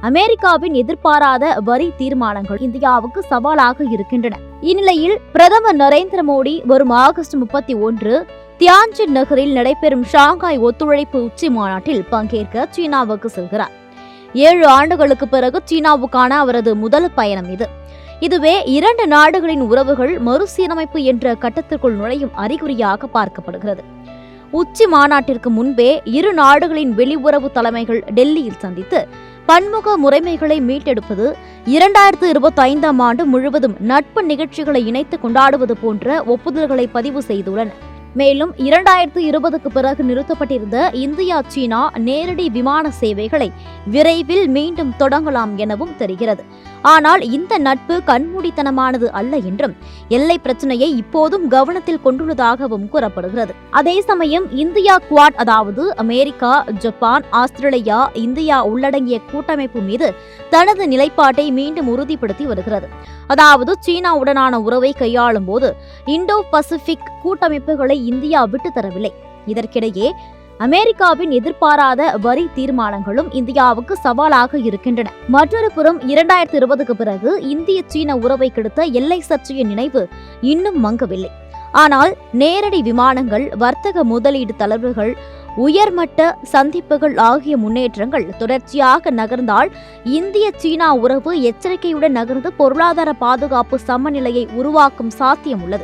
அமெரிக்காவின் எதிர்பாராத வரி தீர்மானங்கள் இந்தியாவுக்கு சவாலாக இருக்கின்றன. இந்நிலையில் பிரதமர் நரேந்திர மோடி வரும் ஆகஸ்ட் 31 தியான்ஜின் நகரில் நடைபெறும் ஷாங்காய் ஒத்துழைப்பு உச்சி மாநாட்டில் பங்கேற்க சீனாவுக்கு செல்கிறார். 7 ஆண்டுகளுக்கு பிறகு சீனாவுக்கான அவரது முதல் பயணம் இதுவே 2 நாடுகளின் உறவுகள் மறுசீரமைப்பு என்ற கட்டத்திற்குள் நுழையும் அறிகுறியாக பார்க்கப்படுகிறது. உச்சி மாநாட்டிற்கு முன்பே இரு நாடுகளின் வெளியுறவு தலைமைகள் டெல்லியில் சந்தித்து பன்முக முறைமைகளை மீட்டெடுப்பது, 2025ஆம் ஆண்டு முழுவதும் நட்பு நிகழ்ச்சிகளை இணைத்து கொண்டாடுவது போன்ற ஒப்புதல்களை பதிவு செய்துள்ளன. மேலும் 2020க்கு பிறகு நிறுத்தப்பட்டிருந்த இந்தியா சீனா நேரடி விமான சேவைகளை விரைவில் மீண்டும் தொடங்கலாம் எனவும் தெரிகிறது. ஆனால் இந்த நட்பு கண்மூடித்தனமானது அல்ல என்றும், எல்லை பிரச்சனையை இப்போதும் கவனத்தில் கொண்டுள்ளதாகவும் கூறப்படுகிறது. அதே சமயம் இந்தியா குவாட், அதாவது அமெரிக்கா, ஜப்பான், ஆஸ்திரேலியா, இந்தியா உள்ளடங்கிய கூட்டமைப்பு மீது தனது நிலைப்பாட்டை மீண்டும் உறுதிப்படுத்தி வருகிறது. அதாவது சீனாவுடனான உறவை கையாளும் போது இந்தோ பசிபிக் கூட்டமைப்புகளை இந்தியா விட்டு தரவில்லை. இதற்கிடையே அமெரிக்காவின் எதிர்பாராத வரி தீர்மானங்களும் இந்தியாவுக்கு சவாலாக இருக்கின்றன. மற்றொரு புறம் 2020க்கு பிறகு இந்திய சீன உறவை கெடுத்த எல்லை சர்ச்சையின் நினைவு இன்னும் மங்கவில்லை. ஆனால் நேரடி விமானங்கள், வர்த்தக முதலீடு தளர்வுகள், உயர்மட்ட சந்திப்புகள் ஆகிய முன்னேற்றங்கள் தொடர்ச்சியாக நகர்ந்தால் இந்திய சீனா உறவு எச்சரிக்கையுடன் நகர்ந்து பொருளாதார பாதுகாப்பு சமநிலையை உருவாக்கும் சாத்தியம் உள்ளது.